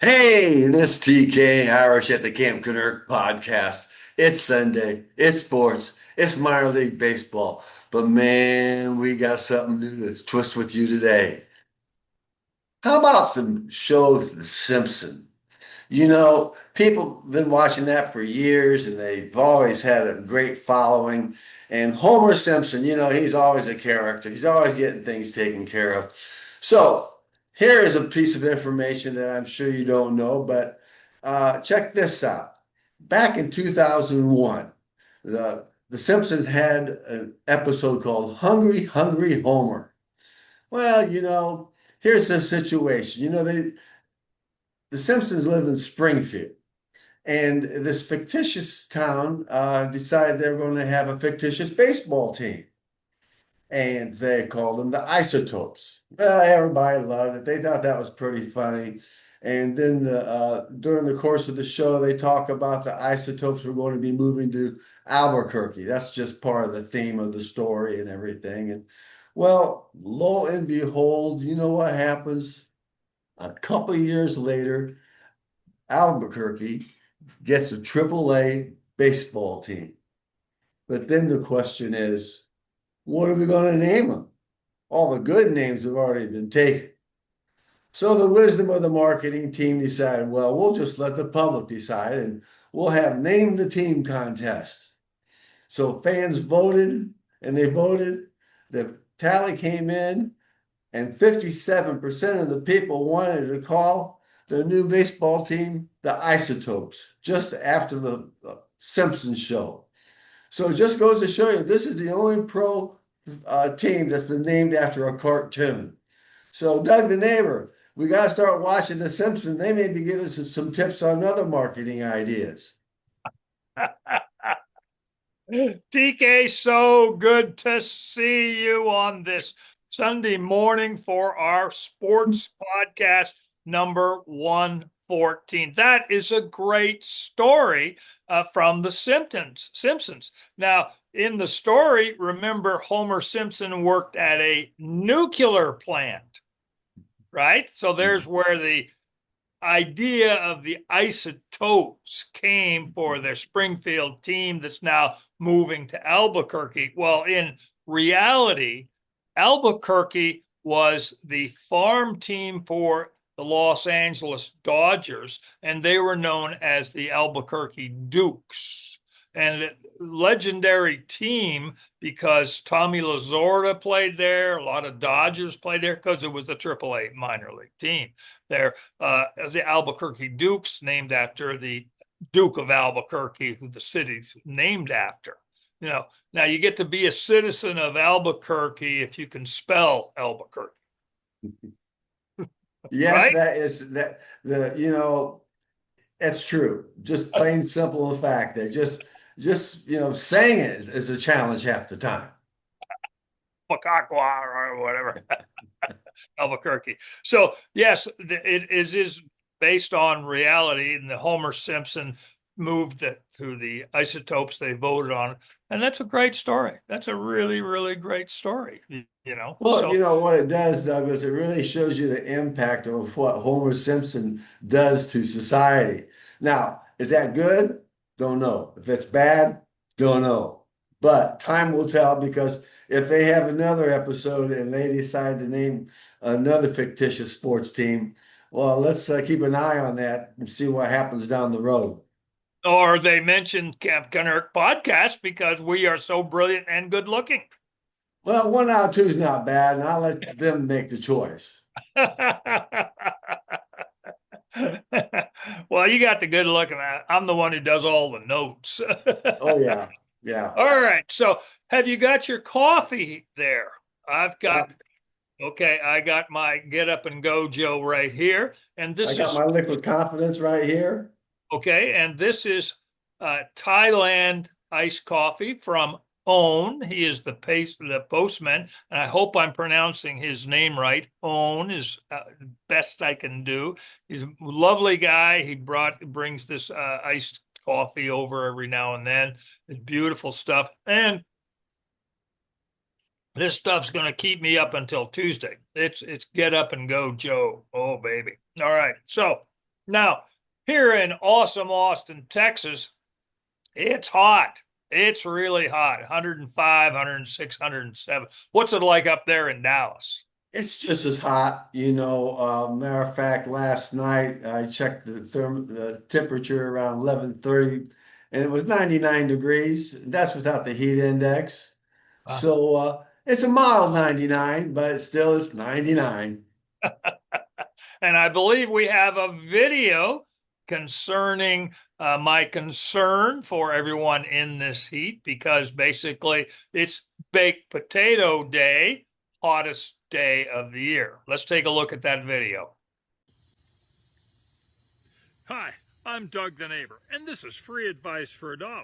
Hey, this TK Irish at the Camp Kennerk podcast. It's Sunday, it's sports, it's minor league baseball. But man, we got something new to twist with you today. How about the show The Simpsons? People have been watching that for years and they've always had a great following. And Homer Simpson, he's always a character. He's always getting things taken care of. So here is a piece of information that I'm sure you don't know, but check this out. Back in 2001, the Simpsons had an episode called Hungry, Hungry Homer. Well, here's the situation. The Simpsons live in Springfield. And this fictitious town decided they were going to have a fictitious baseball team. And they called them the Isotopes. Well, everybody loved it. They thought that was pretty funny. And then during the course of the show, they talk about the Isotopes were going to be moving to Albuquerque. That's just part of the theme of the story and everything. And well, lo and behold, you know what happens? A couple years later, Albuquerque gets a AAA baseball team. But then the question is, what are we going to name them? All the good names have already been taken. So the wisdom of the marketing team decided, well, we'll just let the public decide and we'll have name the team contest. So fans voted and they voted. The tally came in and 57% of the people wanted to call the new baseball team the Isotopes just after the Simpsons show. So it just goes to show you this is the only pro team that's been named after a cartoon. So Doug the neighbor, we got to start watching The Simpsons. They may be giving us some tips on other marketing ideas. TK, so good to see you on this Sunday morning for our sports podcast number 114. That is a great story from the Simpsons. Now, in the story, remember Homer Simpson worked at a nuclear plant, right? So there's where the idea of the Isotopes came for their Springfield team that's now moving to Albuquerque. Well, in reality, Albuquerque was the farm team for the Los Angeles Dodgers, and they were known as the Albuquerque Dukes. And legendary team because Tommy Lasorda played there, a lot of Dodgers played there because it was the AAA minor league team. There, the Albuquerque Dukes, named after the Duke of Albuquerque, who the city's named after. Now you get to be a citizen of Albuquerque if you can spell Albuquerque, Yes, right? that is that that's true. Just plain simple the fact that just saying it is a challenge half the time. Pacaqua or whatever. Albuquerque. So yes, it is based on reality, and the Homer Simpson moved to the Isotopes they voted on, and that's a great story. That's a really, really great story. Well, you So know what it does, Douglas, it really shows you the impact of what Homer Simpson does to society. Now, is that good? Don't know. If it's bad, don't know. But time will tell because if they have another episode and they decide to name another fictitious sports team, well, let's keep an eye on that and see what happens down the road. or they mentioned Camp Kennerk podcast because we are so brilliant and good looking. Well, one out of two is not bad, and I'll let them make the choice. Well, you got the good looking. I'm the one who does all the notes. Oh, yeah. Yeah. All right. So, have you got your coffee there? I've Yeah. got, okay, I got my Get Up and Go Joe right here. And I this got is, my liquid confidence right here. okay, and this is Thailand iced coffee from Own. He is the postman, and I hope I'm pronouncing his name right. Own is best I can do. He's a lovely guy. He brings this iced coffee over every now and then. It's beautiful stuff, and this stuff's going to keep me up until Tuesday. It's Get Up and Go Joe. Oh baby. All right, so. Now, here in awesome Austin, Texas, it's hot. It's really hot. 105, 106, 107. What's it like up there in Dallas? It's just as hot, matter of fact, last night I checked the temperature around 11:30, and it was 99 degrees. That's without the heat index. So it's a mild 99, but it still is 99. And I believe we have a video concerning my concern for everyone in this heat because basically it's baked potato day, hottest day of the year. Let's take a look at that video. Hi, I'm Doug the neighbor, and this is free advice for $1.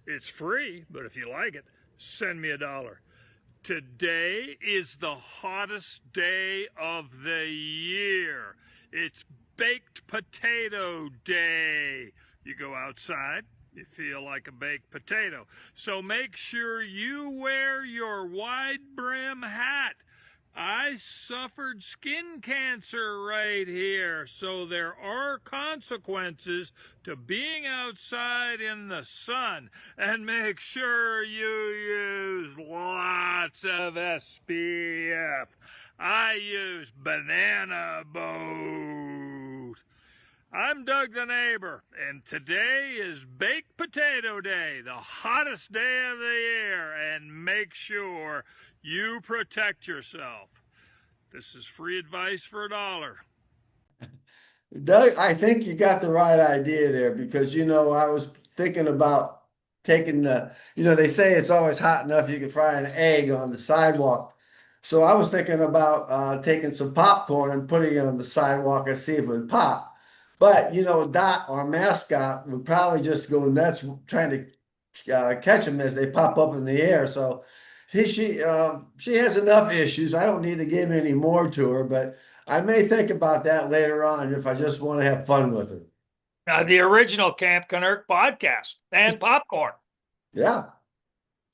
It's free, but if you like it, send me $1. Today is the hottest day of the year. It's baked potato day. You go outside, you feel like a baked potato. So make sure you wear your wide brim hat. I suffered skin cancer right here, so there are consequences to being outside in the sun. And make sure you use lots of SPF. I use banana boat. I'm Doug the neighbor, and today is Baked Potato Day, the hottest day of the year, and make sure you protect yourself. This is free advice for $1. Doug, I think you got the right idea there because, I was thinking about taking they say it's always hot enough you can fry an egg on the sidewalk. So I was thinking about taking some popcorn and putting it on the sidewalk and see if it would pop. But, Dot, our mascot, would probably just go nuts trying to catch them as they pop up in the air. So she has enough issues. I don't need to give any more to her, but I may think about that later on if I just want to have fun with her. The original Camp Kennerk podcast and popcorn. Yeah.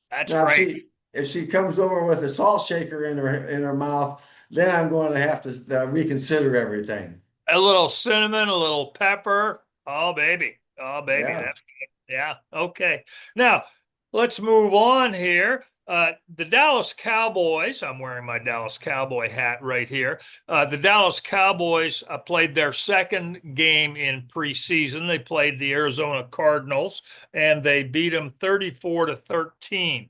That's Now great. if she comes over with a salt shaker in her mouth, then I'm going to have to reconsider everything. A little cinnamon, a little pepper. Oh, baby. Oh, baby. Yeah. That's good. Yeah. Okay. Now, let's move on here. The Dallas Cowboys, I'm wearing my Dallas Cowboy hat right here. The Dallas Cowboys played their second game in preseason. They played the Arizona Cardinals and they beat them 34-13.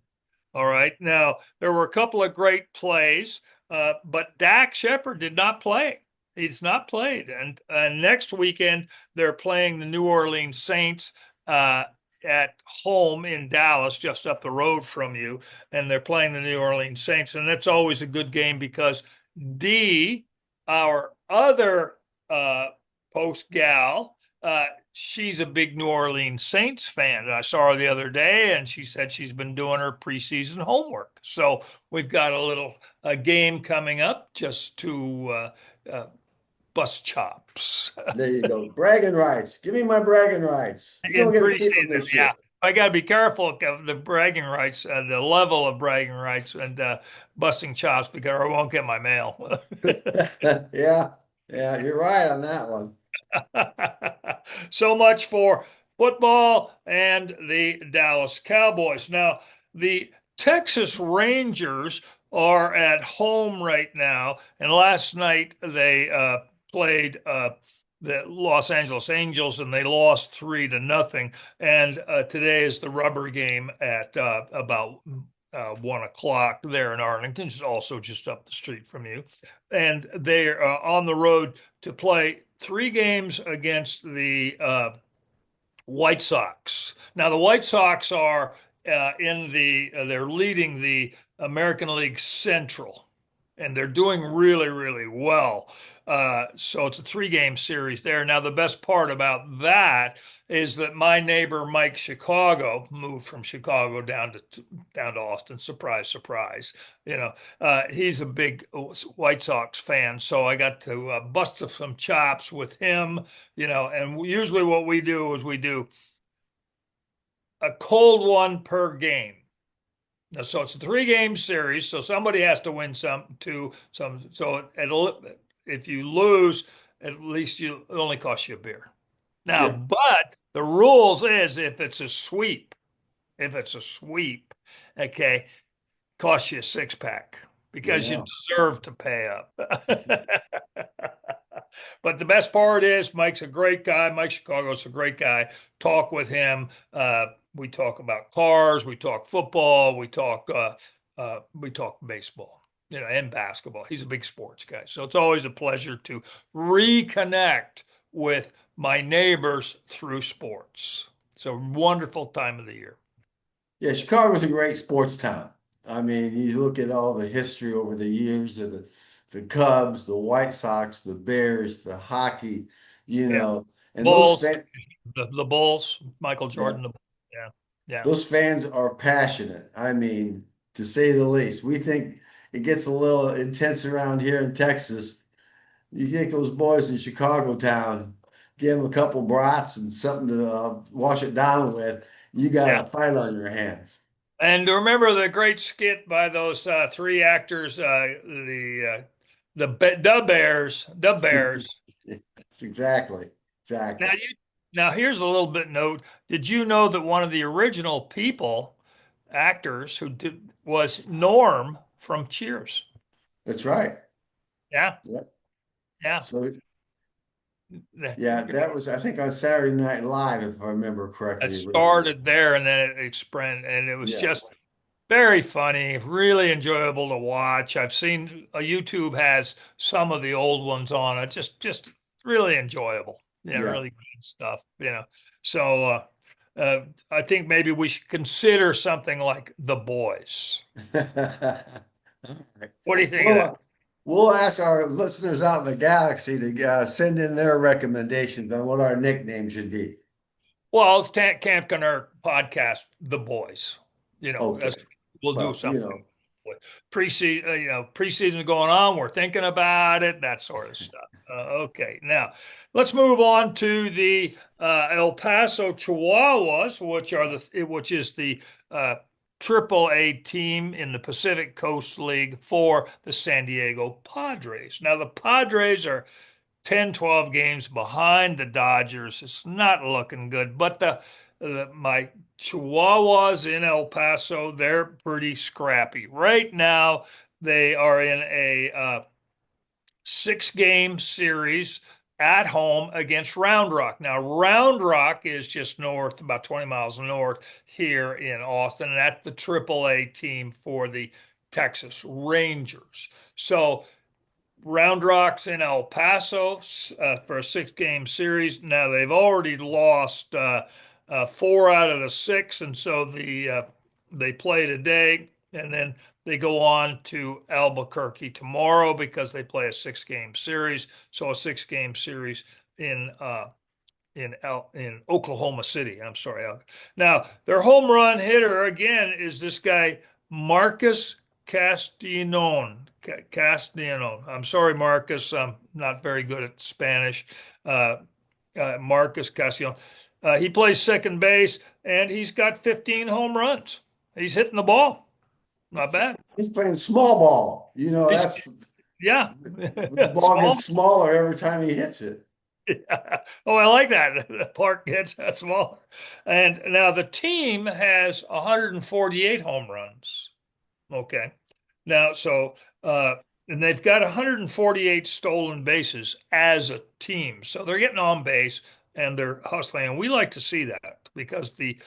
All right. Now, there were a couple of great plays, but Dak Shepard did not play. He's not played. And next weekend, they're playing the New Orleans Saints at home in Dallas, just up the road from you. And they're playing the New Orleans Saints. And that's always a good game because Dee, our other post gal, she's a big New Orleans Saints fan. And I saw her the other day and she said she's been doing her preseason homework. So we've got a little game coming up just to bust chops. There you go. Bragging rights. Give me my bragging rights. You In don't get to keep them preseason, this yeah. year. I got to be careful of the bragging rights, the level of bragging rights and busting chops because I won't get my mail. Yeah. Yeah, you're right on that one. So much for football and the Dallas Cowboys. Now, the Texas Rangers are at home right now, and last night they played the Los Angeles Angels and they lost 3-0. And today is the rubber game at about 1 o'clock there in Arlington, which is also just up the street from you. And they're on the road to play 3 games against the White Sox. Now, the White Sox are they're leading the American League Central, and they're doing really, really well. So it's a 3-game series there. Now, the best part about that is that my neighbor Mike Chicago moved from Chicago down to Austin. Surprise, surprise. He's a big White Sox fan, so I got to bust some chops with him. And usually what we do is we do a cold one per game. So it's a 3-game series. So somebody has to win some. So if you lose, at least it only costs you a beer. Now, Yeah. but the rules is if it's a sweep, okay, costs you a six pack because you Yeah. deserve to pay up. But the best part is Mike's a great guy. Mike Chicago's a great guy. Talk with him. We talk about cars. We talk football. We talk baseball, and basketball. He's a big sports guy, so it's always a pleasure to reconnect with my neighbors through sports. It's a wonderful time of the year. Yeah, Chicago's a great sports town. I mean, you look at all the history over the years of the Cubs, the White Sox, the Bears, the hockey, Yeah, and Bulls, the Bulls, Michael yeah, Jordan. Yeah, yeah, those fans are passionate. I mean, to say the least. We think it gets a little intense around here in Texas. You get those boys in Chicago town, give them a couple brats and something to wash it down with. You got yeah. a fight on your hands. And remember the great skit by those three actors, the Bears. Exactly. Now Exactly. now here's a little bit note. Did you know that one of the original actors was Norm from Cheers? That's right. Yeah, Yep. yeah. So yeah, that was I think on Saturday Night Live, if I remember It correctly, originally. started there and then it expanded, and it was Yeah. just very funny, really enjoyable to watch. I've seen YouTube has some of the old ones on it. Just really enjoyable. Yeah, Yeah. really good stuff. So I think maybe we should consider something like The Boys. All right. What do you think of Well, that? we'll ask our listeners out in the galaxy to send in their recommendations on what our nickname should be. Well, it's Camp Kennerk podcast, The Boys. That's Okay. we'll do Well, something with preseason. Preseason going on. We're thinking about it. That sort of stuff. Okay, now let's move on to the El Paso Chihuahuas, which is the Triple A team in the Pacific Coast League for the San Diego Padres. Now the Padres are 10, 12 games behind the Dodgers. It's not looking good. But my Chihuahuas in El Paso, they're pretty scrappy. Right now, they are in a 6-game series at home against Round Rock. Now, Round Rock is just north, about 20 miles north here in Austin, and that's the AAA team for the Texas Rangers. So Round Rock's in El Paso for a 6-game series. Now they've already lost 4 out of the 6, and so they play today, and then they go on to Albuquerque tomorrow because they play a 6-game series. So a 6-game series in in Oklahoma City. I'm sorry. Now their home run hitter again is this guy Marcus Castellon. I'm sorry, Marcus. I'm not very good at Spanish. Uh, Marcus Castellon. He plays second base and he's got 15 home runs. He's hitting the ball. Not bad. He's playing small ball. He's That's yeah, the ball small. gets smaller every time he hits it. Yeah. Oh, I like that. The park gets that smaller. And now the team has 148 home runs. Okay. Now, and they've got 148 stolen bases as a team. So they're getting on base and they're hustling. And we like to see that because the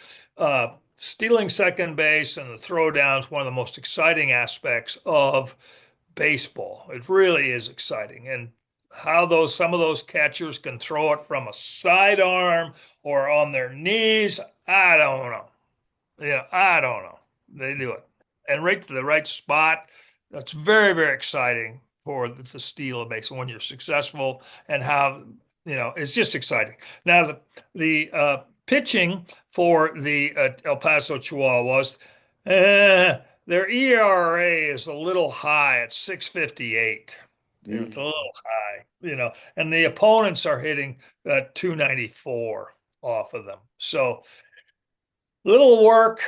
stealing second base and the throwdown is one of the most exciting aspects of baseball. It really is exciting. And how some of those catchers can throw it from a sidearm or on their knees, I don't know. I don't know. They do it. And right to the right spot. That's very, very exciting for the steal a base when you're successful and how, it's just exciting. Now, the pitching for the El Paso Chihuahuas, their ERA is a little high at 6.58. It's a little high, and the opponents are hitting 294 off of them. So, little work,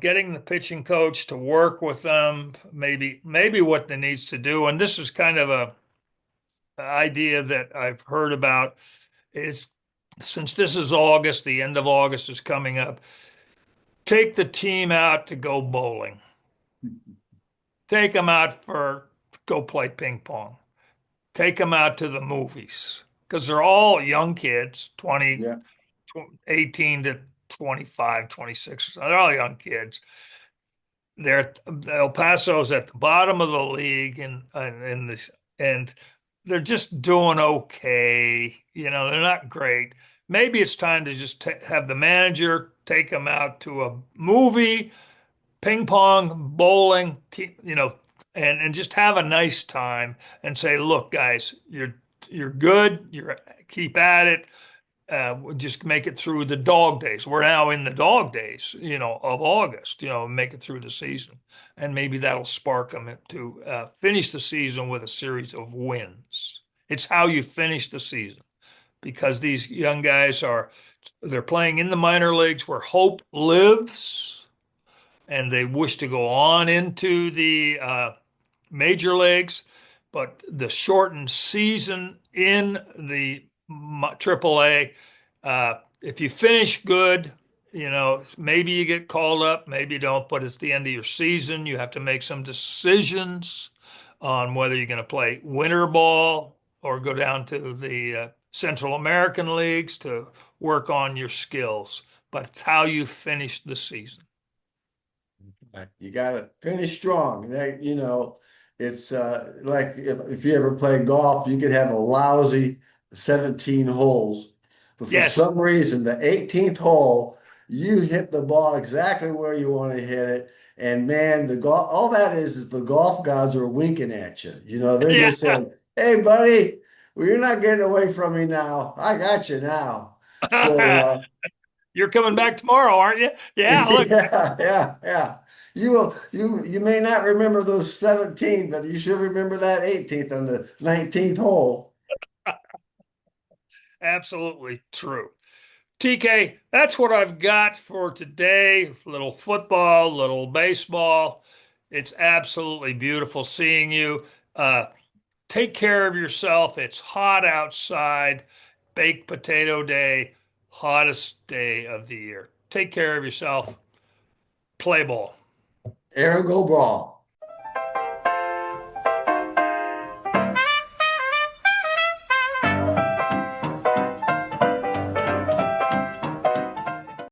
getting the pitching coach to work with them, maybe what they needs to do. And this is kind of idea that I've heard about is since this is August, the end of August is coming up, take the team out to go bowling. Take them out for go play ping pong. Take them out to the movies because they're all young kids, Yeah. 18 to 25, 26. They're all young kids. They're El Paso's at the bottom of the league and in this and they're just doing okay. They're not great. Maybe it's time to just have the manager take them out to a movie, ping pong, bowling, and just have a nice time and say, look, guys, you're good. You're keep at it. We'll just make it through the dog days. We're now in the dog days, of August, make it through the season. And maybe that'll spark them to finish the season with a series of wins. It's how you finish the season because these young guys they're playing in the minor leagues where hope lives and they wish to go on into the major leagues, but the shortened season in the AAA, if you finish good, maybe you get called up, maybe you don't, but it's the end of your season. You have to make some decisions on whether you're going to play winter ball or go down to the Central American leagues to work on your skills. But it's how you finish the season. Right. You got to finish strong. It's like if you ever play golf, you could have a lousy 17 holes, but for Yes. some reason, the 18th hole, you hit the ball exactly where you want to hit it. And man, the golf, all that is the golf gods are winking at you. They're Yeah. just saying, "Hey, buddy, well, you're not getting away from me now. I got you now." So, You're coming back tomorrow, aren't you? Yeah, look. yeah, yeah, yeah. You may not remember those 17, but you should remember that 18th on the 19th hole. Absolutely true. TK, that's what I've got for today. Little football, little baseball. It's absolutely beautiful seeing you. Uh, take care of yourself. It's hot outside. Baked potato day, hottest day of the year. Take care of yourself. Play ball. Aaron, go ball.